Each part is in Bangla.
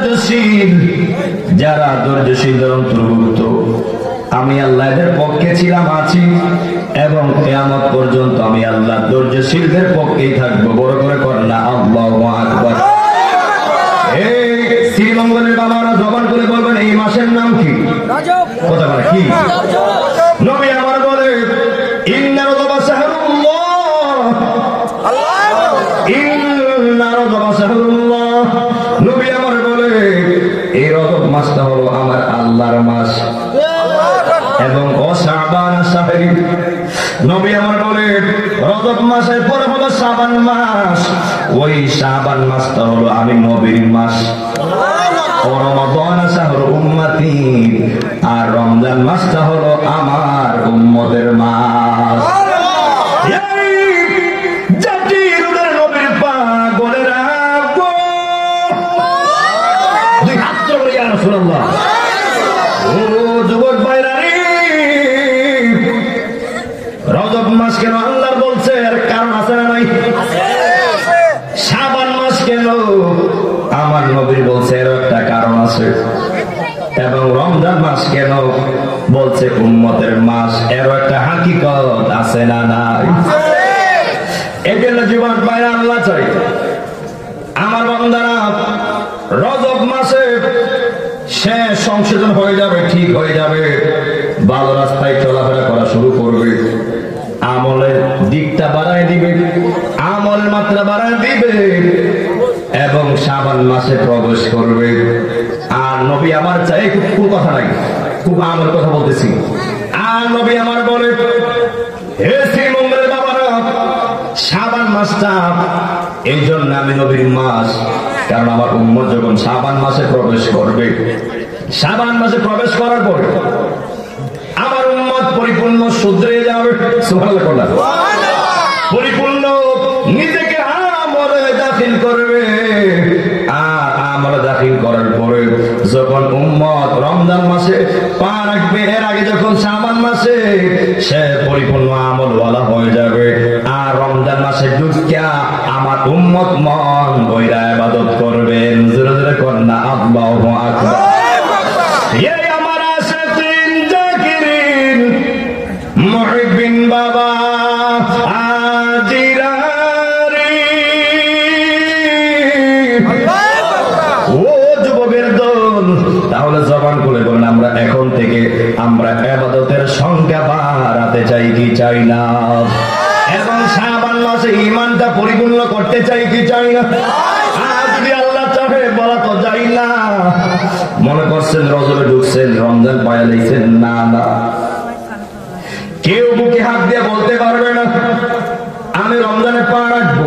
ধৈর্যশীল, যারা ধৈর্যশীলদের অন্তর্ভুক্ত, আমি আল্লাহ এদের পক্ষে ছিলাম, আছি এবং কিয়ামত পর্যন্ত আমি আল্লাহ ধৈর্যশীলদের পক্ষেই থাকবো। বড় করে করেন না আল্লাহু আকবার। এই শ্রীমঙ্গলের বাবারা জবান করে বলবেন এই মাসের নাম কি? রজব। কথা বলে কি? নবী আমার বলে ইন্না রজব শাহরুল্লাহ, ইন্না রজব শাহরুল্লাহ। নবী আমার বলে এই রজব মাসটা হলো আমার আল্লাহর মাস এবং শাবান শাহরি। নবী আমার বলে রজব মাসের পরে হলো শাবান মাস, ওই শাবান মাসটা হলো আমি নবীর মাস। রমাদান শাহরু উম্মতি, আর রমজান মাসটা হলো আমার উম্মতের মাস। জাতির নবীর পাগলেরা গো, দুই হাত তুলে ইয়া রাসূলুল্লাহ। ও যুবক ভাইরা রে, রজব মাস কেন আল্লাহ বলছে এর কারণ আছে না নাই? শাবান মাস কেন আমার নবী বলছে এর একটা কারণ আছে, এবং রমজান মাস কেন বলছে উম্মতের মাস, এর একটা হাকিকত আছে না নাই? এই জন্য জীবন পায়রা আল্লাহ চাই আমার বান্দারা রজব মাসে সে সংশোধন হয়ে যাবে, ঠিক হয়ে যাবে, ভালো রাস্তায় চলাফেরা করা শুরু করবে, আমলের দিকটা বাড়ায় দিবে, আমলের মাত্রা বাড়ায় দিবে এবং শাবান মাসে প্রবেশ করবে। আর নবী আমার চাই খুব কথা নাই, খুব আমার কথা বলতেছি। আর নবী আমার বলে হে শ্রীমঙ্গলের বাবারা, শাবান মাসটা এই জন্য আমি নবীর মাস, কারণ আমার উম্মত যখন শাবান মাসে প্রবেশ করবে, শাবান মাসে প্রবেশ করার পর আমার উম্মত পরিপূর্ণ শুধরে যাবে, সুবহানাল্লাহ, পরিপূর্ণ নিজেকে আমলে দাখিল করবে। আর আমলে দাখিল করার পরে যখন উম্মত রমজান মাসে পা রাখবে, এর আগে যখন শাবান মাসে সে পরিপূর্ণ আমলওয়ালা হয়ে যাবে। আর রমজান মাসে ঢুকিয়া আমার উম্মত মন বইরা ইবাদত করবেন। জোরে জোরে করেন না আল্লাহু আকবার। এই আমার আশিকিন জাকিরিন মুহিবিন বাবা আজিরারি, ও যুবকের দল, তাহলে জবান খুলে বলেন আমরা এখন থেকে আমরা ইবাদতের সংখ্যা বাড়াতে চাই কি চাই না? এবং শাবান মাসে ঈমানটা পরিপূর্ণ করতে চাই কি চাই না? আর যদি আল্লাহ চাহে বলা তো যাই না। মনে করছেন রজবে ঢুকছেন, রমজান পায়া লাইছেন, না না, কেউ বুকে হাত দিয়ে বলতে পারবে না আমি রমজানে পা রাখবো।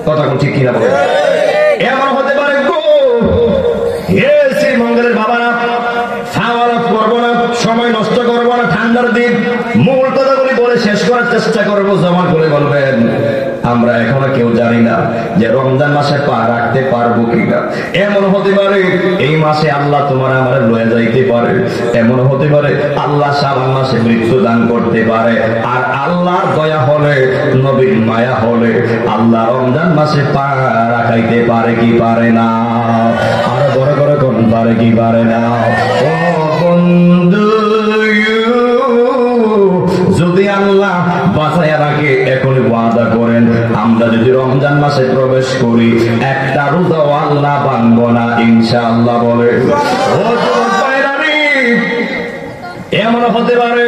কথা ঠিক কিনা বলে? এমন হতে পারে গো, হে শ্রীমঙ্গলের বাবারা, খাওয়া করবো না, সময় নষ্ট করবো না, ঠান্ডার দিন মূল কথাগুলি বলে শেষ করার চেষ্টা করবো। জমা করে বলবেন আমরা এখনো কেউ জানি না যে রমজান মাসে পা রাখতে পারবো কিনা। এমন হতে পারে এই মাসে আল্লাহ তোমার আমার লয়ে যাইতে পারে, এমন হতে পারে আল্লাহ শাবান মাসে মৃত্যু দান করতে পারে। আর আল্লাহর দয়া হলে, নবীর মায়া হলে আল্লাহ রমজান মাসে পা রাখাইতে পারে কি পারে না? আর বড় করে কোন পারে কি পারে না? ও বন্ধু, যদি আল্লাহ বাঁচাইয়া রাখে এখন ওয়াদা করেন আমরা যদি রমজান মাসে প্রবেশ করি একটা রোজাও আল্লাহ ভাঙবো না ইনশাআল্লাহ। বলে ও এমন হতে পারে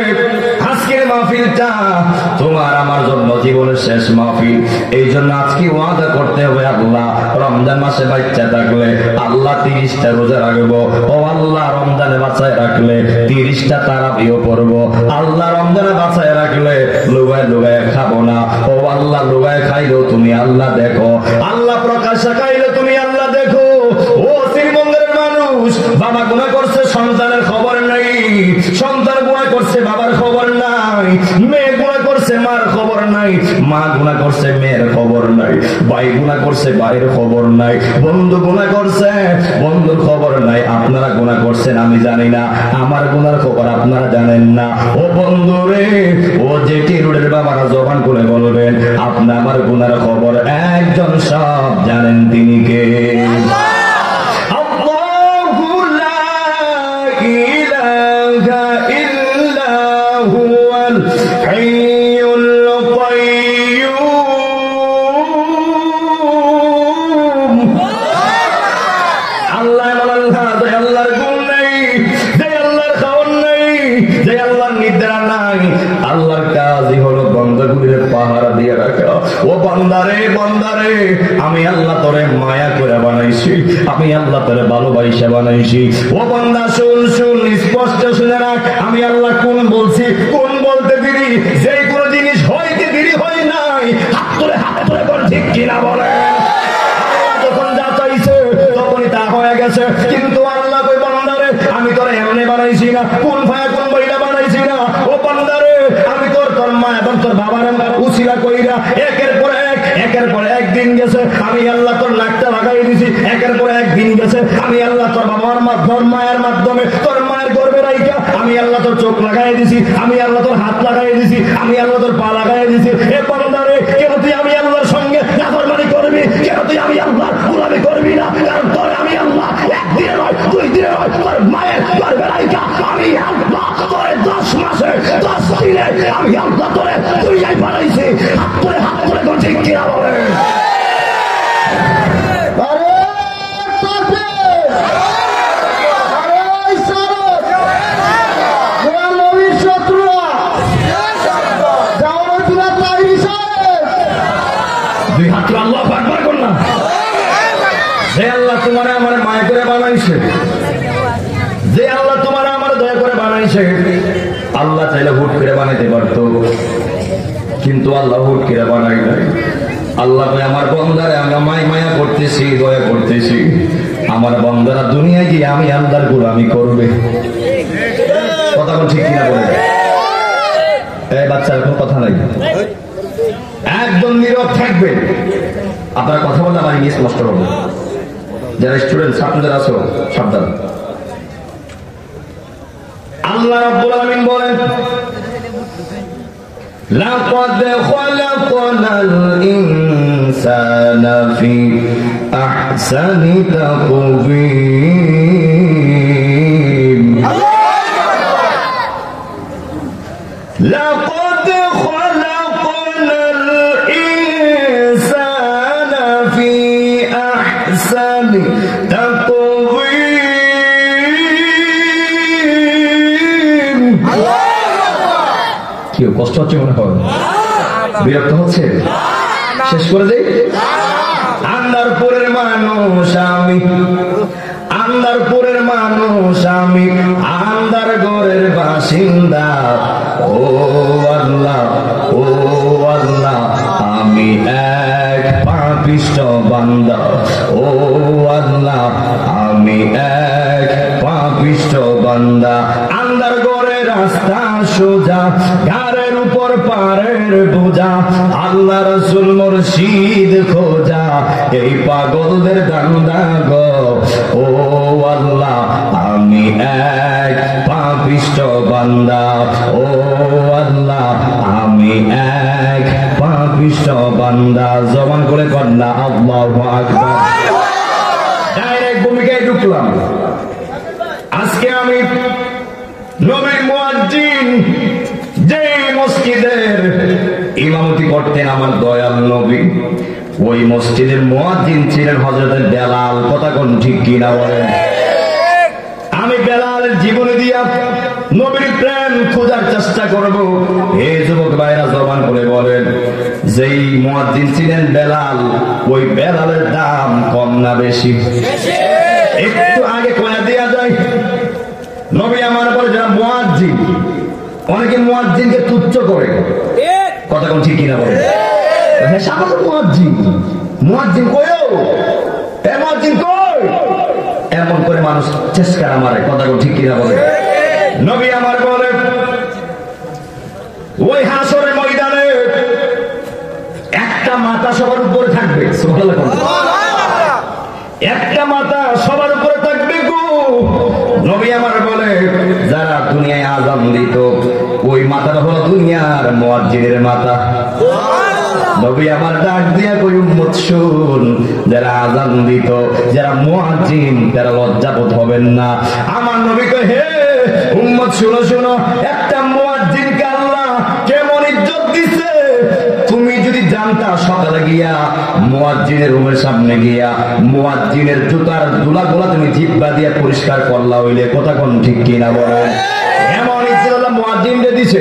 আজকের মাহফিলটা তোমার আমার জন্য জীবনের শেষ মাহফিল। এই জন্য আজকে ওয়াদা করতে হবে আল্লাহ রমজান মাসে বাচ্চা থাকলে আল্লাহ 30টা রোজা রাখবো। ও আল্লাহ রমজানে বাঁচায় রাখলে 30টা তারাবিও পড়বো। আল্লাহ রমজানে বাঁচায় রাখলে লুগায় লুগায় খাবো না। ও আল্লাহ লুগায় খাইলেও তুমি আল্লাহ দেখো, আল্লাহ প্রকাশ্যে খাইলে তুমি আল্লাহ দেখো। ও শ্রীমঙ্গলের মানুষ, বাবা গুনাহ করছে সন্তানের খবর নাই, সন্তান গুনাহ করছে বাবার খবর নাই, মেয়ে গুনাহ করছে মার খবর নাই, মা গুনাহ করছে মেয়ের খবর নাই, ভাই গুনাহ করছে ভাইয়ের খবর নাই, বন্ধু গুনাহ করছে বন্ধুর খবর নাই। আপনারা গুনাহ করছেন আমি জানি না, আমার গুনার খবর আপনারা জানেন না। ও বন্ধু রে, ও যেটি রোডের বাবারা জবান করে বলবেন আপনি আমার গুনার খবর একজন সব জানেন, তিনি কে? আল্লাহ আল্লাহ এমন আল্লাহ যে আল্লাহর গুণ নেই, যে আল্লাহর খাওয়ার নেই, যে আল্লাহর নিদ্রা নাই। আল্লাহর কাজই হলো বান্দাগুলির পাহারা দিয়ে রাখা। ও বান্দারে বান্দারে, আমি আল্লাহ তোরে মায়া করে বানাইছি, আমি আল্লাহ তোরে ভালোবাসা বানাইছি। ও বান্দা শুন শুন, স্পষ্ট শুনে রাখ, আমি আল্লাহ কোন বলছি, কোন বলতে দেরি, যে কোন জিনিস হইতে দেরি হয় নাই। হাত ধরে বল ঠিক কিনা বলে। যখন যা চাইছে তখনই তা হয়ে গেছে। কিন্তু আল্লাহ কই বান্দারে আমি তোরে এমনি বানাইছি না, কোন ভাইয়া কোন বইলা বানাইছি না। ও বান্দারে আমি তোর মা এবং তোর বাবার উছিলা কইরা একের পর এক দিন গেছে, আমি আল্লাহ তোর নাকটা লাগাই দিছি। একের পর এক দিন গেছে, আমি আল্লাহ তোর বাবার মায়ের মাধ্যমে তোর মায়ের গর্ভে রাইখা আমি আল্লাহ তোর চোখ লাগাই দিছি, আমি আল্লাহ তোর হাত লাগাই দিছি, আমি আল্লাহ তোর পা লাগাই দিছি। এ বান্দারে কেন তুই আমি আল্লাহর সঙ্গে নাফরমানি করবি? কেন তুই আমি আল্লাহর গোলামি করবি না? কারণ তোর আমি আল্লাহ একদিনে নয়, 2 দিনে নয়, তোর মায়ের গর্ভে রাইখা আমি আল্লাহ তোরে 10 মাসে 10 দিনে আমি আল্লাহ তোরে দুনিয়ায় বানাইছি। হাত ধরে কোন ঠিক কিনা বলে। দুই হাত আল্লাহ আকবার কর না। যে আল্লাহ তোমার আমার মায়া করে বানাইছে, যে আল্লাহ তোমার আমার দয়া করে বানাইছে, আল্লাহ চাইলে হুট করে বানাইতে পারতো, কিন্তু আল্লাহ হুট করে বানাই নাই। আল্লাহ আমার বন্দারে আমরা মায়া করতেছি, দয়া করতেছি, আমার বন্দারা দুনিয়ায় গিয়ে আমি আল্লাহর গোলামি করবে। কথা বল ঠিক কিনা বলে। এই বাচ্চা এখন কথা নাই, একদম নীরব থাকবে। আপনারা কথা বললে আমার ইংলিশ নষ্ট হবে। যারা স্টুডেন্ট ছাত্র যারা আছো সাবধান। আল্লাহ রাব্বুল আলামিন বলেন, লাকাদ খালাকনাল ইনসানা ফি আহসানি তাকওয়িম। লাকাদ খালাকনাল ইনসানা ফি আহসানি তাকওয়িম। কি কষ্ট হচ্ছে মনে হয়? বিরক্ত হচ্ছে? শেষ করে দেই। আন্দারপুরের মানুষ আমি, আন্দারপুরের মানুষ আমি, আন্দার ঘরের বাসিন্দা। ও আল্লাহ, ও আল্লাহ, আমি এক পাপিষ্ঠ বান্দা। ও আল্লাহ, আমি এক পাপিষ্ঠ বান্দা। আন্দার ঘরের রাস্তা সোজা, ঘাড়ের উপর পারের বোঝা, আল্লাহ রাসূল মুর্শিদ খোঁজা, এই পাগলদের দান্দা গো। ও আল্লাহ, আমি এক পাপিষ্ঠ বান্দা। ও আল্লাহ, আমি এক পাপিষ্ঠ বান্দা। জবান করে কন্যা আল্লাহু আকবার। ডাইরেক্ট ভূমিকায় ঢুকলাম। আজকে আমি নবীর মুয়াজ্জিন, যে মসজিদের ইমামতি করতেন আমার দয়াল নবী, ওই মসজিদের মুয়াজ্জিন ছিলেন হযরত বেলাল। কথা কোন ঠিক কিনা বলেন। আমি বেলালের জীবনী দিয়া নবীর প্রেম খোঁজার চেষ্টা করব। হে যুবক ভাইরা জবান করে বলেন, যেই মুয়াজ্জিন ছিলেন বেলাল, ওই বেলালের দাম কম না বেশি? একটু আগে কয়া দেয়া যায়। নবী আমার পরে যারা মুয়াজ্জিন, অনেকে মুয়াজ্জিনকে তুচ্ছ করে। কথা কোন ঠিক কিনা বলে। হ্যাঁ সাধারণ মুয়াজ্জিন, মুয়াজ্জিন কইও, এ মুয়াজ্জিন কই, এমন করে মানুষ চেষ্টা মারে। কথা কোন ঠিক কিনা বলে। নবী আমার বলে, ওই হাসরের ময়দানে একটা মাথা সবার উপরে থাকবে। সুবহানাল্লাহ। একটা মাথা সবার উপরে থাকবে গো। নবী আমার বলে, যারা দুনিয়ায় আযান দিত, ওই মাথাটা হলো দুনিয়ার মুয়াজ্জিনের মাথা। নবী আমার ডাক দিয়া কই, উম্মত শুন, যারা আযান দিত, যারা মুয়াজ্জিন, তারা লজ্জাবোধ হবেন না। আমার নবী কয়, হে উম্মত শুনো শুনো, একটা মুয়াজ্জিনকে আল্লাহ কেমন ইজ্জত দিছে। তুমি যদি জানতা সকালে গিয়া মুয়াজ্জিনের রুমের সামনে গিয়া মুয়াজ্জিনের জুতার ধুলাগুলা তুমি জিহ্বা দিয়া পরিষ্কার করলা হইলে কথা কোন ঠিক কিনা বলেন? এমন ইজ্জত আল্লাহ মুয়াজ্জিনকে দিছে,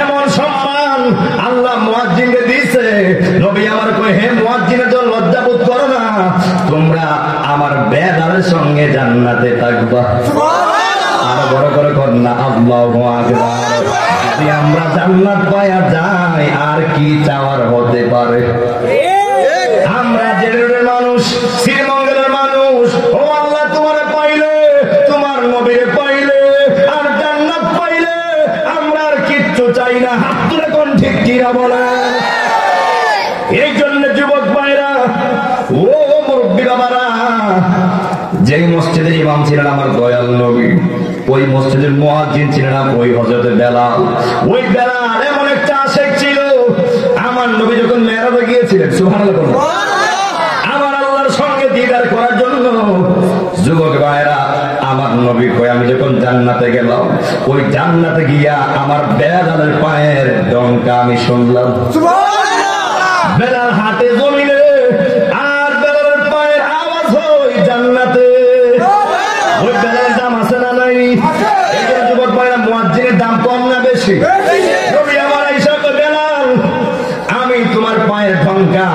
এমন সম্মান আল্লাহ মুয়াজ্জিনকে দিছে। নবী আমার কয়, হে মুয়াজ্জিনের দল, লজ্জা বোধ করো না, তোমরা আমার বেলালের সঙ্গে জান্নাতে থাকবা। আর বড় করে কন্যা আল্লাহু আকবার। যদি আমরা জান্নাত পায়া যাই আর কি চাওয়ার হতে পারে? আমরা জেনারেলের মানুষ, শ্রীমঙ্গলের মানুষ, ও আল্লাহ তোমার পাইলে, তোমার নবীরে পাইলে আর জান্নাত পাইলে আমরা আর কিচ্ছু চাই না। হাত তুলে কোন ঠিক কিনা বলেন? এই জন্য যুবক ভাইরা, ও মুরব্বী বাবারা, যেই মসজিদের ইমাম ছিলেন আমার দয়াল নবী, ওই মসজিদের মুয়াজ্জিন ছিলেন ওই হযরত বেলাল। ওই বেলাল এমন একটা আশিক ছিল, আমার নবী যখন মেরাজে গিয়েছিলেন, সুবহানাল্লাহ, আমার আল্লাহর সঙ্গে দিদার করার জন্য, যুবক ভাইরা আমার নবী কয়, আমি যখন জান্নাতে গেলাম, ওই জান্নাতে গিয়া আমার বেলালের পায়ের ডঙ্কা আমি শুনলাম। সুবহানাল্লাহ। বেলাল হাতে জমিনে আর বেলালের পায়ের আওয়াজ হয় জান্নাতে। ওই বেলালের দাম আছে না নাই? এই জন্য যুবক ভাইরা, মুয়াজ্জিনের দাম কম না বেশি? নবী আমার আয়েশা কয়, বেলাল আমি তোমার পায়ের ডঙ্কা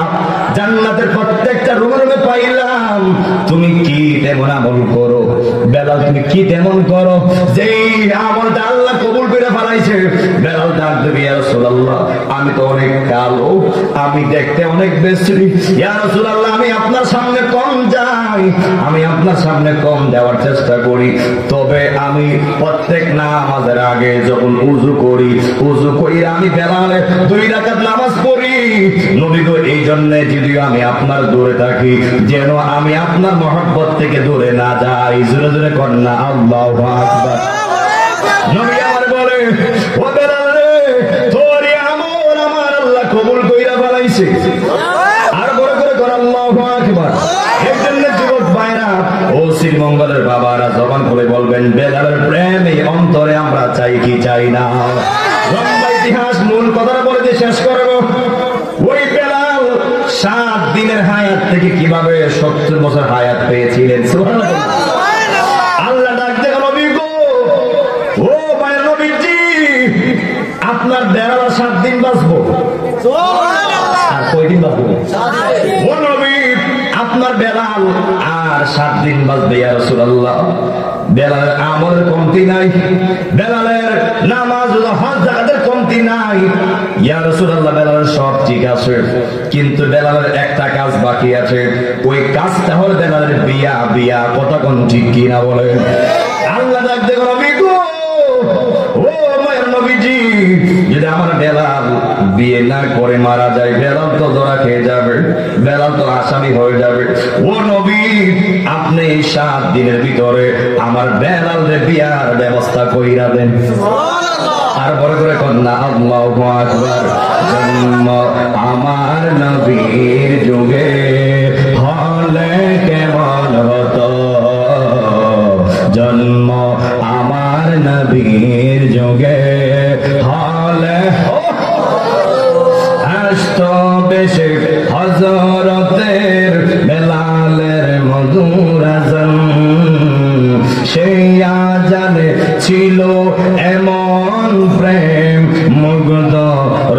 জান্নাতের প্রত্যেকটা রুমে রুমে পাইলাম। তুমি কি তেমন আমল করো বেলাল, তুমি কি তেমন করো যেই আমলটা আল্লাহ কবুল করে ফেলাইছে? বেলাল ডাক দেবে, ইয়া রাসূলুল্লাহ, আমি তো অনেক কালো, আমি দেখতে অনেক বেশি, ইয়া রাসূলুল্লাহ আমি আপনার সামনে কম যাই, আমি আপনার সামনে কম যাওয়ার চেষ্টা করি, তবে আমি প্রত্যেক নামাজের আগে যখন উযু করি, উযু কইরা আমি বেলালে 2 রাকাত নামাজ পড়ি। নবী গো, এই জন্য যদিও আমি আপনার দূরে থাকি, যেন আমি আপনার মহব্বত থেকে দূরে না যাই। জোরে জোরে কন্যা আল্লাহু আকবার। নবী আমার বলে, ও বেলাল রে, তোর আমল আমার আল্লাহ কবুল কইরা ফেলাইছে। আর বড় করে কর আল্লাহু আকবার। এই জন্য যুবক ভাইরা, ও শ্রীমঙ্গলের বাবারা, জবান খুলে বলবেন, বেলালের প্রেম এই অন্তরে আমরা চাই কি চাই না? লম্বা ইতিহাস, মূল কথাটা বলে দিয়ে শেষ করব। ওই বেলাল 7 দিনের হায়াত থেকে কিভাবে 70 বছর হায়াত পেয়েছিলেন। সুবহানাল্লাহ। আল্লাহ ডাক দেন, নবী গো, ও মায়ের নবীজি, আপনার বেলাল 7 দিন বাঁচবো। সুবহানাল্লাহ। আর কয়দিন বাঁচবো? 7 দিন। ও নবী, আপনার বেলাল আর 7 দিন বাঁচবে। ইয়া রাসূলুল্লাহ, বেলালের আমলের কমতি নাই, বেলালের নামাজ হজ যাকাতের কমতি নাই। ইয়া রাসূলুল্লাহ, বেলালের সব ঠিক আছে, কিন্তু বেলালের একটা কাজ বাকি আছে। ওই কাজটা হলো বেলালের বিয়া। বিয়া কথা কোন ঠিক কিনা বলে? আল্লাহ ডাক দেন, নবী গো, ও মায়ের নবীজি, যদি আমার বেলাল বিয়ে না করে মারা যায়, বেলাল তো ধরা খেয়ে যাবে, বেলাল তো আসামি হয়ে যাবে। ও নবী, আপনি এই 7 দিনের ভিতরে আমার বেলালের বিয়ার ব্যবস্থা কইরা দেন। আর বড় করে কন্যা আল্লাহু আকবার। জন্ম আমার নবীর যুগে হলে কেমন হতো, জন্ম আমার নবীর যুগে হলে আসতো বেশি হযরতের বেলালের মধুর আযান, সেই আযানে ছিল এমন প্রেম মুগ্ধ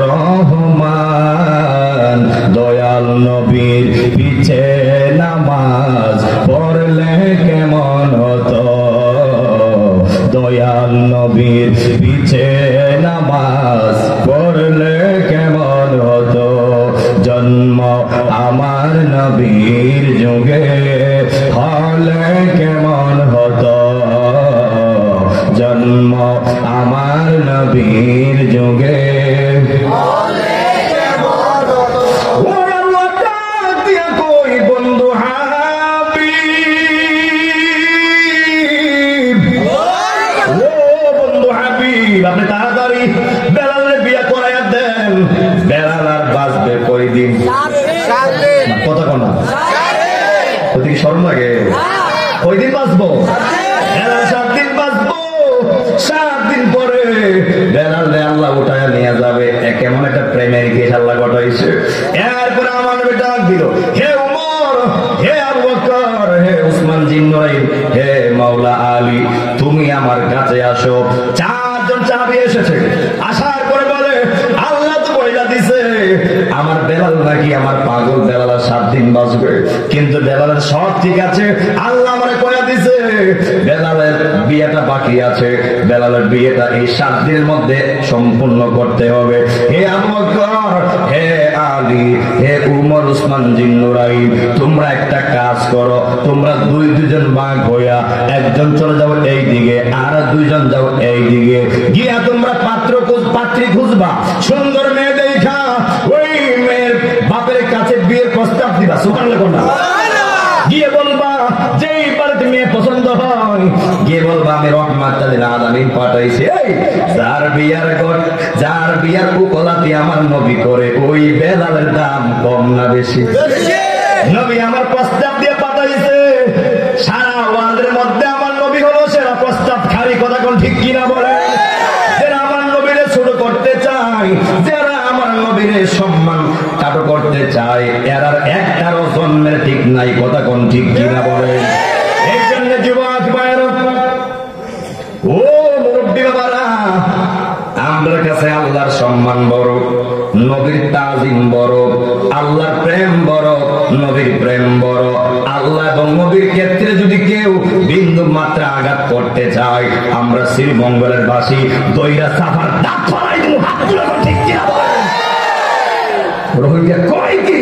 রহমান। দয়াল নবীর পিছে নামাজ পড়লে কেমন হতো, দয়াল নবীর পিছে নামাজ পড়লে কেমন হতো, জন্ম আমার নবীর যুগে হলে কেমন হতো, জন্ম আমার নবীর যুগে হলে কেমন হতো। ও আল্লাহ, ডাক দিয়া কই বন্ধু হাবিব, ও বন্ধু হাবিব, আপনি তাড়াতাড়ি বেলালের বিয়া হে মাওলা আলী তুমি আমার কাছে আসো। চারজন সাহাবী এসেছে, আসার পরে বলে আল্লাহ তো বইলা দিছে আমার বেলাল নাকি আমার পাগল বেলাল 7 দিন বাঁচবে, কিন্তু বেলালের সব ঠিক আছে, আল্লাহ আমারে কইয়া দিছে বেলালের বিয়েটা বাকি আছে, বেলালের বিয়েটা এই 7 দিনের মধ্যে সম্পূর্ণ করতে হবে। হে আবু বকর, হে আলী, হে উমর, উসমান, জিন্নুরাইন, তোমরা একটা কাজ করো, তোমরা দুইজন ভাগ হইয়া একজন চলে যাও এই দিকে আর দুইজন যাও এই দিকে, গিয়া তোমরা পাত্রী খুঁজবা, সুন্দর মেয়ে দেখা ওই মেয়ের বাপের কাছে বিয়ের প্রস্তাব দিবা। সুবহানাল্লাহ না গিয়ে বলবা যেই বাড়িতে মেয়ে পছন্দ হয় গিয়ে বলবা আমি রহমাতুল লিল আলামিন পাঠাইছি, যার বিয়ার কুকলাতি আমার নবী করে ওই বেলালের দাম কম না বেশি? নবী আমার প্রস্তাব দিয়ে পাঠাইছে, সারা ওয়ার্ল্ডের মধ্যে আমার নবী হলো সেরা প্রস্তাবকারী। কথা কোন ঠিক কিনা বলে? যারা আমার নবীরে ছোট করতে চায়, যারা আমার নবীরে সম্মান কাটো করতে চায়, এরার একটারও জন্মের ঠিক নাই। কথা কোন ঠিক কিনা বলে? এই জন্য যুবক ভাইরা, ও মুরব্বী বাবারা, আমার কাছে আল্লাহর সম্মান বড়, নবীর তাজিম বড়, আল্লাহর প্রেম বড়, নবীর প্রেম বড়। আল্লাহ এবং নবীর ক্ষেত্রে যদি কেউ বিন্দু মাত্রা আঘাত করতে চায়, আমরা শ্রীমঙ্গলের বাসী দইরা সাফার দাঁত ফলাই দেবো। হাত তুলে ঠিক কিনা বলেন? রোহিঙ্গা কয় কি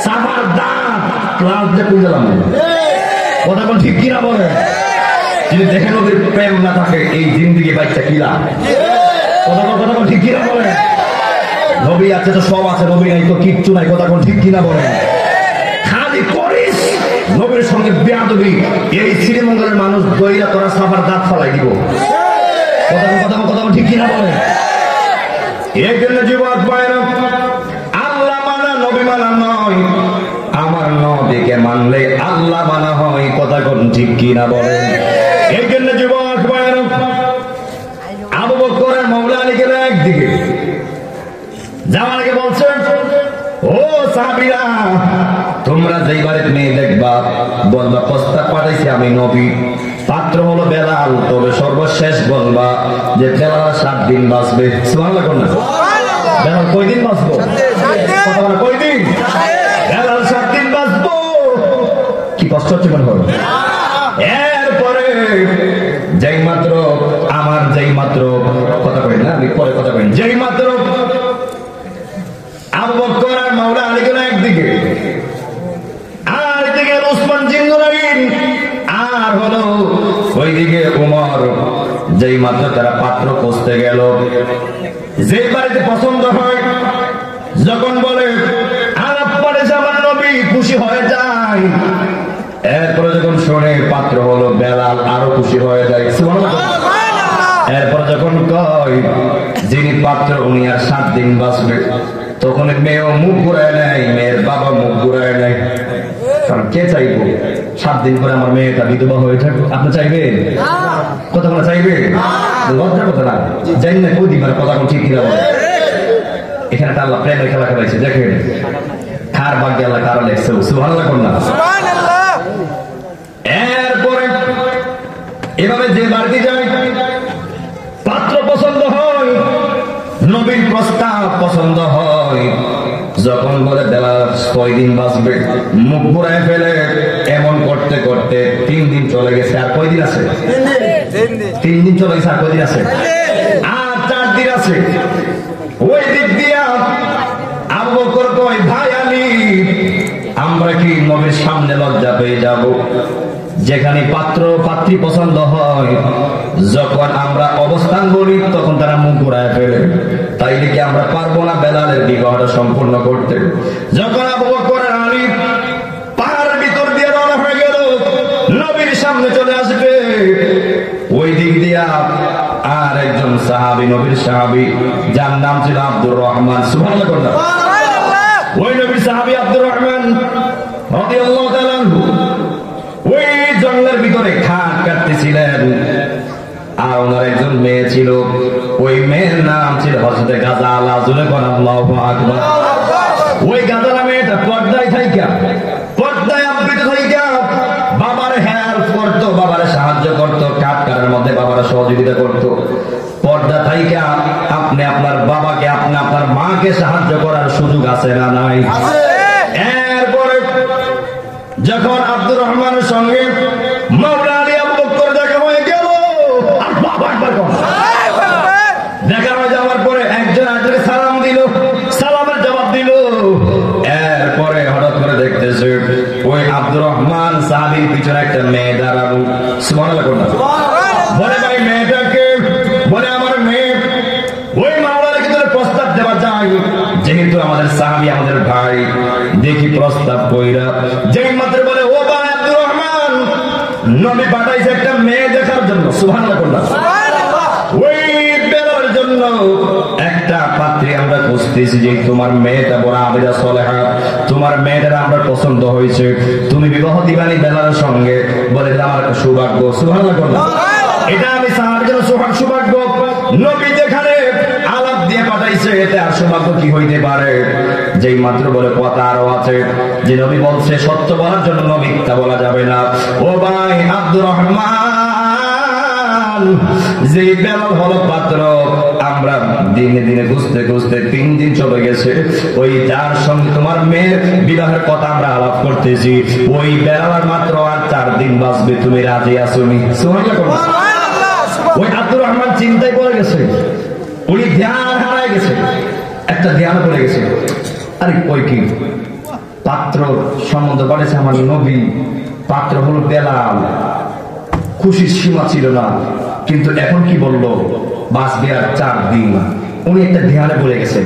সাফার দাঁত ক্লাস দিয়ে বুঝলাম। কথা বল ঠিক কিনা বলেন? যদি দেখেন ওদের প্রেম না থাকে এই জিন্দিগি বাচ্চা কিলা। কথা বল ঠিক কিনা বলেন? নবী আছে তো সব আছে, নবী নাই তো কিচ্ছু নাই। কথা বল ঠিক কিনা বলেন? খালি করিস নবীর সঙ্গে বেয়াদবি, এই শ্রীমঙ্গলের মানুষ দইরা তোরা সাফার দাঁত ফলাই দিব। কথা ঠিক কিনা বলেন? এই জন্য যুবক ভাইরা, আল্লাহ মানা নবী মানা নয়, আমার নবীকে মানলে আল্লাহ মানা হয়। কথা কোন ঠিক কিনা বলেন? এই জন্য যুবক ভাইরা, আবু বকর আর মাওলা আলী গেল একদিকে, যাওয়ার আগে বলছেন ও সাহাবীরা তোমরা যেই বাড়িতে মেয়ে দেখবা বলবা প্রস্তাব পাঠাইছি আমি নবী, পাত্র হলো বেলাল, তবে সর্বশেষ বলবা যে বেলাল 7 দিন বাঁচবে। সুবহানাল্লাহ কোন না? বেলাল কয়দিন বাঁচবো? কথা বলা কয়দিন? বেলাল 7 দিন বাঁচবো। কি কষ্ট হচ্ছে মনে হয়? এরপরে যেই মাত্র কথা কই না, আমি পরে কথা কই, যেই মাত্র আবু বকর আর মাওলা আলী গেল একদিকে, আর এদিকে উসমান জিন্নুরাইন, আর হলো ওইদিকে উমর, যেই মাত্র তারা পাত্র খুঁজতে গেল, যে বাড়িতে পছন্দ হয়, যখন বলে আলাপ পরে আমার নবী খুশি হয়ে যায়, এরপরে যখন শোনে পাত্র হলো বেলাল আরো খুশি হয়ে যায়। এরপর যখন কয় যিনি পাত্র উনি আর 7 দিন বাঁচবে, তখন মেয়েও মুখ ঘুরায় নেয়, মেয়ের বাবা মুখ ঘুরায় নেয়। কারণ কে চাইবো 7 দিন পরে আমার মেয়েটা বিধবা হয়ে থাকে? আপনি চাইবেন? কথা বলা চাইবে? লজ্জার কথা না, জানি না কই দিবার কথা ঠিক কিনা বলে। এখানে একটা আল্লাহ প্রেমের খেলা খেলাইছে, দেখেন কার ভাগ্যে আল্লাহ কারো লেখছে। সুবহানাল্লাহ কোন না? এরপরে এভাবে যে বাড়িতে যায়, পাত্র পছন্দ হয়, নবীর প্রস্তাব পছন্দ হয়, যখন বলে বেলাল 6 দিন বাঁচবে, মুখ ঘুরায় ফেলে। এমন করতে করতে 3 দিন চলে গেছে, আর কয়দিন আছে? 3 দিন চলে গেছে, আর কয়দিন আছে? আর 4 দিন আছে। ওই দিক দিয়া আবু বকর কয় ভাই আলী, আমরা কি নবীর সামনে লজ্জা পেয়ে যাব? যেখানে পাত্রী পছন্দ হয়, যখন আমরা অবস্থান বলি তখন তারা মুখ ঘুরায় ফেলে, তাইলে কি আমরা পারবো না বেলালের বিবাহটা সম্পূর্ণ করতে? যখন আবু বকর আর আলী পাহাড়ের ভিতর দিয়ে রওনা হয়ে গেল, নবীর সামনে চলে আসবে, ওই দিক দিয়া আর একজন সাহাবী, নবীর সাহাবী, যার নাম ছিল আব্দুর রহমান। সুবহানাল্লাহ কোন না? ওই নবীর সাহাবী আব্দুর রহমান রাদিয়াল্লাহু তাআলা আনহু ওই জঙ্গলের ভিতরে খাট কাটতেছিলেন, আর ওনার একজন মেয়ে ছিল, ওই মেয়ের নাম ছিল হযরতে গাজালা। আল্লাহু আকবার। ওই গাদালা মেয়েটা পর্দায় থাইকা, পর্দায় আবৃত থাইকা বাবার হেল্প করতো, বাবার সাহায্য করতো, কাঠ কাটার মধ্যে বাবার সহযোগিতা করতো। পর্দা থাইকা আপনি আপনার বাবাকে, আপনি আপনার মাকে সাহায্য করার সুযোগ আছে না নাই? এরপরে যখন আব্দুর রহমানের সঙ্গে মাওলা আলী আবু বকর দেখা হয়ে গেল, আর বাবা একবার দেখা হয়ে যাওয়ার পরে একজন আরেকজনকে সালাম দিল, সালামের জবাব দিল। এরপরে হঠাৎ করে দেখতেছে ওই আব্দুর রহমান সাহাবীর পিছনে একটা মেয়ে দাঁড়ানো। সুবহানাল্লাহ করুন। বলে ভাই মেয়েটাকে, বলে আমার মেয়ে। ওই মাওলানা কিন্তু প্রস্তাব দেওয়া যায়, যেহেতু আমাদের সাহাবী আমাদের ভাই, দেখি প্রস্তাব কইরা যেই মাত্র বলে ও ভাই আব্দুর রহমান, নবী পাঠাইছে একটা মেয়ে দেখার জন্য। সুবহানাল্লাহ করুন। ওই বেলার জন্য একটা পাত্রী আমরা খুঁজতেছি, যে তোমার মেয়েটা বড় আবেদা সলেহা, তোমার মেয়েটার আমরা পছন্দ হয়েছে, তুমি বিবাহ দিবানি বেলার সঙ্গে। বলে আমার একটা সৌভাগ্য। সুবহানাল্লাহ করুন। এটা আমি সাহাবীর জন্য সৌভাগ্য। নবী যেখানে আলাপ দিয়ে পাঠাইছে, এতে আর সৌভাগ্য কি হইতে পারে? যেই মাত্র বলে কথা আরো আছে, যে নবী বলছে সত্য বলার জন্য মিথ্যা বলা যাবে না। ও ভাই আব্দুর রহমান, যে বেলাল হলো পাত্র, আমরা দিনে দিনে খুঁজতে খুঁজতে 3 দিন চলে গেছে। ওই যার সঙ্গে তোমার মেয়ের বিবাহের কথা আমরা আলাপ করতেছি, ওই বেলাল মাত্র আর 4 দিন বাঁচবে, তুমি রাজি আছো নি? সুবহানাল্লাহ। ওই আব্দুর রহমান চিন্তায় পড়ে গেছে, উনি ধ্যান হারায় গেছে, একটা ধ্যান পড়ে গেছে। আরে কই কি পাত্র সম্বন্ধ করেছে আমার নবী, পাত্র হলো বেলাল। খুশির সীমা ছিল না, কিন্তু এখন কি বললো? বাঁচবে আর 4 দিন। উনি একটা ধ্যানে পড়ে গেছে,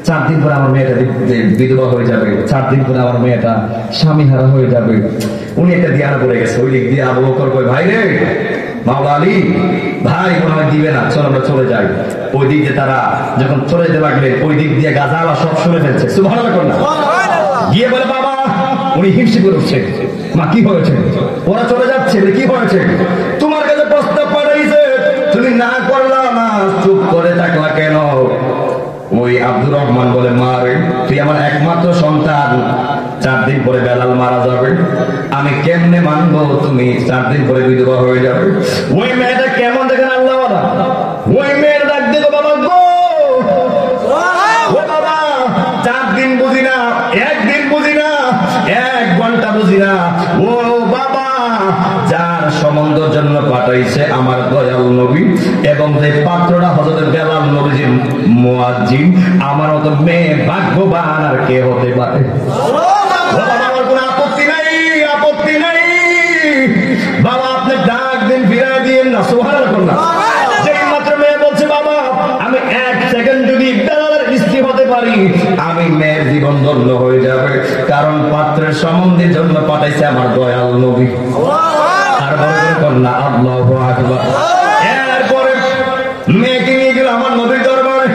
4 দিন পরে আমার মেয়েটা বিধবা হয়ে যাবে, 4 দিন পরে আমার মেয়েটা স্বামী হারা হয়ে যাবে। উনি একটা ধ্যানে পড়ে গেছে। ওই দিক দিয়ে আবু বকর কই, ভাই রে মাওলা আলী, ভাই মনে হয় দিবে না, চল আমরা চলে যাই। ওই দিক দিয়ে তারা যখন চলে যেতে লাগলে, ওই দিক দিয়ে গাজালা সব শুনে ফেলছে। সুবহানাল্লাহ করুন। গিয়ে বলে বাবা, উনি হিংসে করে উঠছে, মা কি হয়েছে? ওরা চলে যাচ্ছে, কি হয়েছে? তোমার কাছে প্রস্তাব পাঠাইছে, তুমি না করলা না, চুপ করে থাকলা কেন? ওই আব্দুর রহমান বলে, মা রে, তুই আমার একমাত্র সন্তান, 4 দিন পরে বেলাল মারা যাবে, আমি কেমনে মানবো তুমি 4 দিন পরে বিধবা হয়ে যাবে? ওই মেয়েটা কেমন দেখেন আল্লাহ, ওই মেয়ের ডাক দিল, বাবা গো, ও বাবা, 4 দিন বুঝি না, 1 দিন বুঝি না, 1 ঘন্টা বুঝি না, ও বাবা, যার সম্বন্ধের জন্য পাঠাইছে আমার দয়াল নবী, এবং যে পাত্রটা হযরত বেলাল নবীজির মুয়াজ্জিন, আমার মতো মেয়ে ভাগ্যবান আর কে হতে পারে? আমার কোনো আপত্তি নাই, আপত্তি নাই। বাবা আপনি ডাক দিন, ফিরাই দিন না। সুবহানাল্লাহ। যেই মাত্র মেয়ে বলছে বাবা, আমি 1 সেকেন্ড যদি বেলালের স্ত্রী হতে পারি, আমি মেয়ের জীবন ধন্য হয়ে যাবে, কারণ পাত্রের সম্বন্ধের জন্য পাঠাইছে আমার দয়াল নবী। আর বড় কন্যা আল্লাহু আকবার। এরপরে মেয়েকে নিয়ে গেল আমার নবীর দরবারে।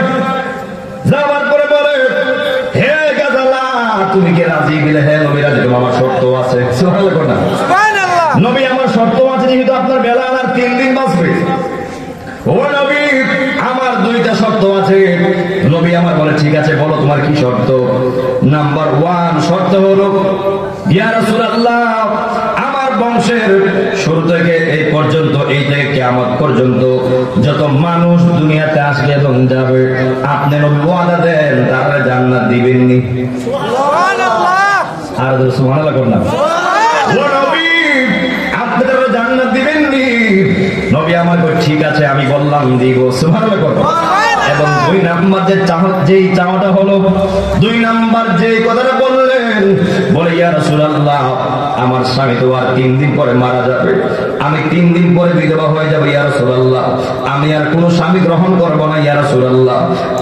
যাওয়ার পরে বলে, হে গাজালা, তুমি কি রাজি? বলে হ্যাঁ নবী রাজি, আমার শর্ত আছে। সুবহানাল্লাহ। নবী আমার শর্ত আছে, যেহেতু আপনার বেলাল আর 3 দিন বাঁচবে। ও নবী, আমার 2টা শর্ত আছে। নবী আমার বলে, ঠিক আছে বলো তোমার কি শর্ত? নাম্বার 1 শর্ত হলো, ইয়া রাসূলুল্লাহ, আমার বংশের শুরু থেকে এই পর্যন্ত, এই থেকে কিয়ামত পর্যন্ত যত মানুষ দুনিয়াতে আসবে এবং যাবে, আপনি নবী ওয়াদা দেন তারা জান্নাত দিবেননি। সুবহানাল্লাহ। আর সুবহানাল্লাহ করুন না। ও নবী, আপনি তারা জান্নাত দিবেননি? নবী আমার কই, ঠিক আছে আমি বললাম দিব। সুবহানাল্লাহ করুন। এবং 2 নাম্বার যেই চাওয়াটা হলো, 2 নাম্বার যে কথাটা বললেন, বলে ইয়া রাসূলুল্লাহ, আমার স্বামী তো আর 3 দিন পরে মারা যাবে, আমি 3 দিন পরে বিধবা হয়ে যাব ইয়া রাসূলুল্লাহ, আমি আর কোনো স্বামী গ্রহণ করব না ইয়া রাসূলুল্লাহ,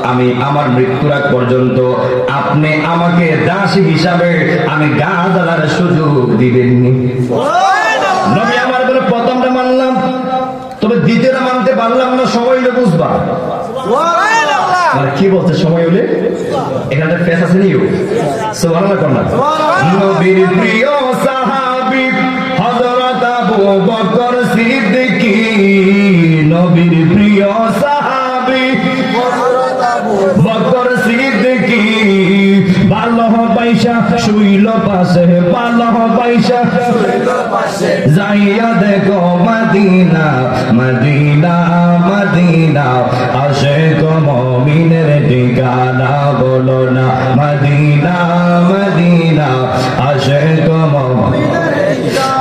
আমি আমার মৃত্যুর আগ পর্যন্ত আপনি আমাকে দাসী হিসাবে আমি গাজালার সুযোগ দিবেননি। নবী আমার বলে, প্রথমটা মানলাম, তবে দ্বিতীয়টা মানতে পারলাম না, সময় হলে বুঝবা। কি বলছে সময় হলে? এখানে ফেস আছে নিও। সুবহানাল্লাহ করুন। নবীর প্রিয় সাহাবী হযরত আবু বকর সিদ্দিকী, নবীর প্রিয় সাহাবী হযরত আবু বকর সিদ্দিকী, ভালো শুইল পাশে ভালোবাসা যাইয়া দেখো মদিনা মদিনা মদিনা আশিক মুমিনের ঠিকানা বলো না মদিনা মদিনা আশিক মুমিনের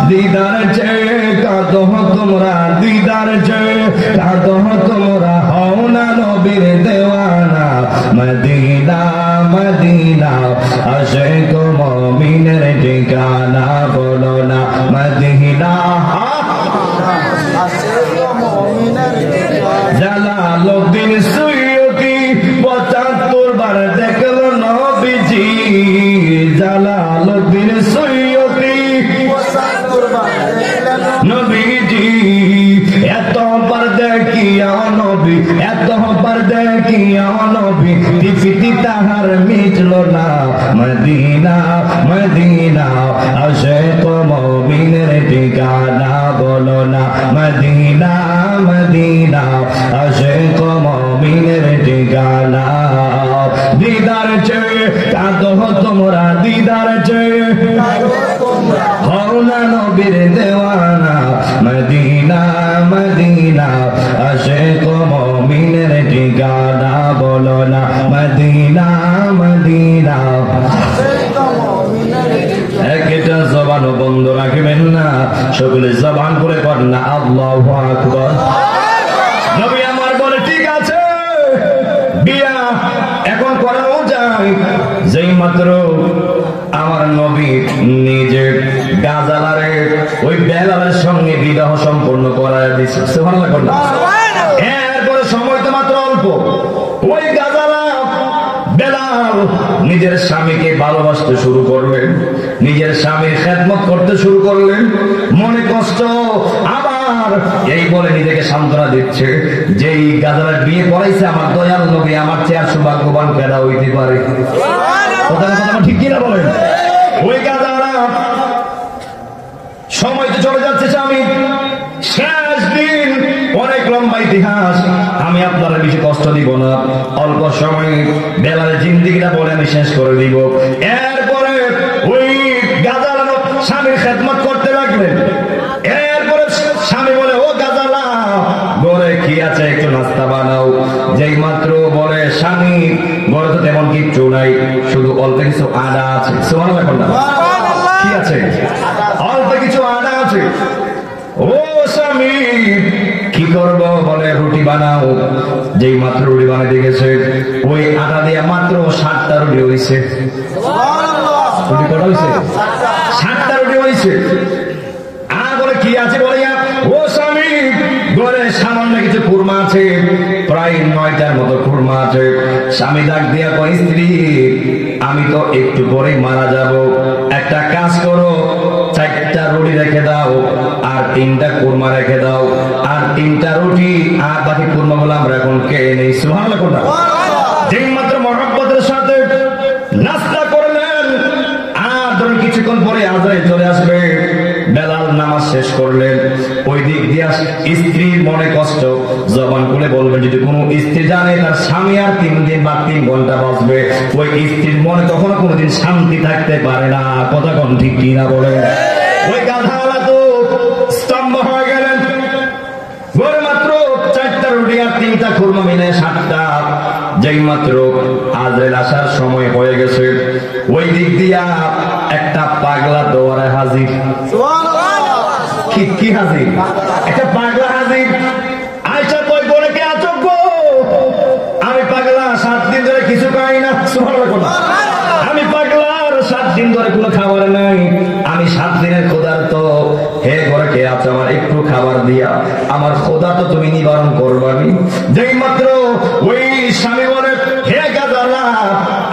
দিদার চেয়ে কাঁদো তোমরা দিদার চেয়ে কাঁদো তোমরা হও না নবীর দেওয়ানা মদিনা মদিনা আশিক মুমিনের ঠিকানা বলো না মদিনা জালালউদ্দিন সুয়ুতি ৭৫ বার দেখল নবীজি জালালউদ্দিন সুয়ুতি নবীজি এতবার দেখিয়া নবী এতবার দেখিয়া নবী তৃপ্তি তাহার মিটল না মদিনা মদিনা আশিক মুমিনের ঠিকানা বলো না মদিনা মদিনা আশিক মুমিনের ঠিকানা দিদার চেয়ে কাঁদো তোমরা দিদার চেয়ে হও না নবীর দেওয়ানা মদিনা মদিনা আশিক মুমিনের ঠিকানা বলো না মদিনা মদিনা একটা জবানও বন্ধ রাখবেন না সকলে জবান করে কর না আল্লাহু আকবার নবী আমার বলে ঠিক আছে বিয়া এখন করানো যায় যেই মাত্র আমার নবী নিজে গাজালারে ওই বেলালের সঙ্গে বিবাহ সম্পন্ন করায় দিয়েছে সুবহানাল্লাহ এরপরে সময় তো মাত্র অল্প ওই গাজালা বেলাল নিজের স্বামীকে ভালোবাসতে শুরু করলেন নিজের স্বামীর খেদমত করতে শুরু করলেন মনে কষ্ট আবার এই বলে নিজেকে সান্ত্বনা দিচ্ছে যে এই গাজালার বিয়ে করাইছে আমার দয়াল নবী আমার চেয়ে আর সৌভাগ্যবান কেডা হইতে পারে কথা ঠিক কিনা বলেন ওই গাজালা সময় তো চলে যাচ্ছে স্বামী শেষ দিন অনেক লম্বা ইতিহাস আমি আপনারা বেশি কষ্ট দিব না অল্প সময় বেলালের জিন্দেগিটা বলে আমি শেষ করে দিব এরপরে ওই গাজালা স্বামীর খেদমত করতে লাগলেন এরপরে স্বামী বলে ও গাজালা ঘরে কি আছে একটু নাস্তা বানাও যেই মাত্র বলে স্বামী ঘরে তো তেমন কিচ্ছু নাই শুধু অল্প কিছু আদা আছে সুবহানাল্লাহ কি আছে অল্প কিছু আদা আছে ও স্বামী কি করব বলে রুটি বানাও যেই মাত্র রুটি বানাইতে গেছে ওই আটা দিয়ে মাত্র 7টা রুটি হইছে রুটি কটা হইছে 7টা রুটি হইছে আর বলে কি আছে বলে ও স্বামী ঘরে সামান্য কিছু কুরমা আছে প্রায় 9টার মতো কুরমা আছে স্বামী ডাক দিয়া কয় স্ত্রী আমি তো একটু পরে মারা যাব একটা কাজ করো 4টা রুটি রেখে দাও আর 3টা কুরমা রেখে দাও আর 3টা রুটি আর বাকি কুরমাগুলো আমরা এখন খেয়ে নেই সুবহানাল্লাহ যেই মাত্র মহব্বতের সাথে নাস্তা করলেন আর ধরুন কিছুক্ষণ পরে আজান চলে আসবে বেলাল নামাজ শেষ করলেন ওই দিক দিয়ে স্ত্রীর মনে কষ্ট জবান খুলে বলবেন যদি কোনো স্ত্রী জানে তার স্বামী আর 3 দিন বা 3 ঘন্টা বাঁচবে ওই স্ত্রীর মনে কখনো কোনোদিন শান্তি থাকতে পারে না কথা কোন ঠিক কিনা বলে ওই গাধাওয়ালা তো স্তম্ভ হয়ে গেলেন ঘরে মাত্র 4টা রুটি আর 3টা খুরমা মিলে 7টা যেই মাত্র আজরাইল আসার সময় হয়ে গেছে ওই দিক দিয়া একটা পাগলা দোয়ারে হাজির কি হাজির একটা পাগলা হাজির আয়সা কই বলে কে আছো গো আমি পাগলা 7 দিন ধরে কিছু খাই না সুবহানাল্লাহ আমি পাগলার 7 দিন ধরে কোনো খাবার নাই আমি 7 দিনের ক্ষুধার্ত হে ঘরে কে আছো আমার একটু খাবার দিয়া আমার ক্ষুধা তো তুমি নিবারণ করবানি যেই মাত্র ওই স্বামী বলে হে গাজালা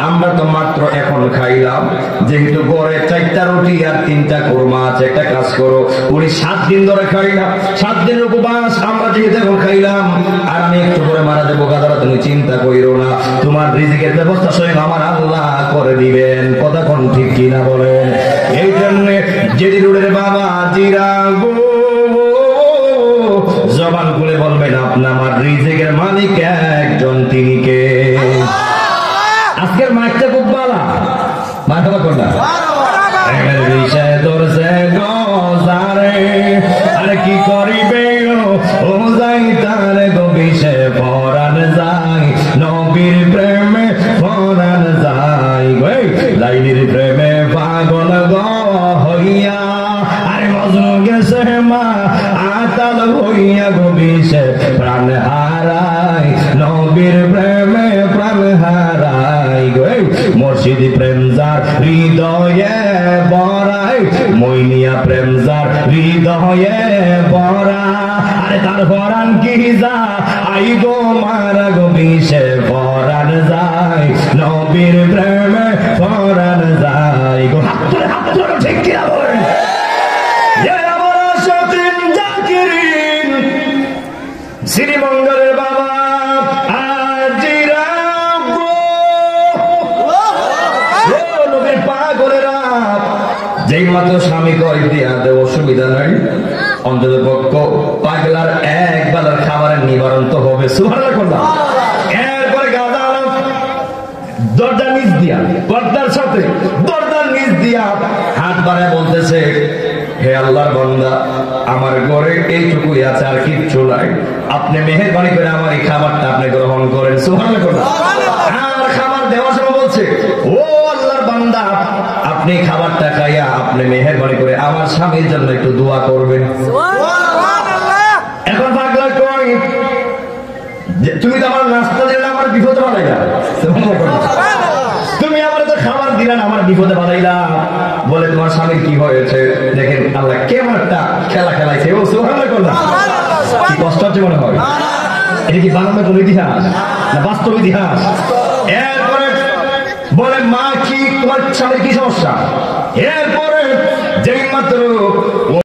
আমরা তো মাত্র এখন খাইলাম যেহেতু ঘরে 4টা রুটি আর 3টা কুরমা আছে একটা কাজ করো উনি 7 দিন ধরে খাইলাম 7 দিনের উপবাস আমরা যেহেতু এখন খাইলাম আর আমি একটু পরে মারা যাবো গাজালা তুমি চিন্তা কইরো না তোমার রিজিকের ব্যবস্থা স্বয়ং আমার আল্লাহ করে দিবেন কথা কোন ঠিক কিনা বলেন এই জন্য যেদি রুডের বাবা জিরা গো জবান খুলে বলবেন আপনি আমার রিজিকের মালিক একজন তিনি কে আজকের মাইকটা খুব ভালো মাথা কোনটা বিষে ধরছে গোজারে আরে কি করিবে ও যাই তার গো বিষে পরাণ যায় নবীর প্রেমে পরাণ যায় লাইলির প্রেমে পাগল গো হইয়া আরে মজনু গেছে মা আতাল হইয়া গো বিষে প্রাণ হারায় নবীর প্রেমে প্রাণ হারায় মুর্শিদ প্রেম যার হৃদয়ে বরাই মইনিয়া প্রেম যার হৃদয়ে বরা আরে তার পরাণ কি যা আই গো মারা গো বিষে পরাণ যায় নবীর প্রেমে পরাণ যায় গো হাত ধরে ঠিক কি বলেন শ্রীমঙ্গলের বাবা যেই মাত্র স্বামী কয় দিয়া দেব অসুবিধা নাই অন্তত পক্ষ পাগলার এক বেলার খাবারের নিবারণ তো হবে সুবহানাল্লাহ। এরপরে গাদা আলম দরজার নিচ দিয়া পর্দার সাথে দরজার নিচ দিয়া হাত বাড়ায় বলতেছে হে আল্লাহর বান্দা আমার ঘরে এইটুকুই আছে আর কিচ্ছু নাই আপনি মেহেরবানি করে আমার এই খাবারটা আপনি গ্রহণ করেন সুবহানাল্লাহ। আর খাবার দেওয়ার সময় বলছে ও আল্লাহর বান্দা আপনি খাবারটা খাইয়া আপনি মেহেরবানি করে আমার স্বামীর জন্য একটু দোয়া করবেন। এখন পাগলা কই তুমি তো আমার নাস্তা দিলে আমার বিপদে বানাইলা তুমি আমার তো খাবার দিলেন আমার বিপদে বানাইলা বলে তোমার স্বামীর কি হয়েছে দেখেন আল্লাহ কেমন একটা খেলা খেলাইছে ও সুবহানাল্লাহ। কি কষ্ট হচ্ছে মনে হয় এটা কি বানানো কোনো ইতিহাস না বাস্তব ইতিহাস। এরপরে বলে মা কি তোমার স্বামীর কি সমস্যা এরপরে যেই মাত্র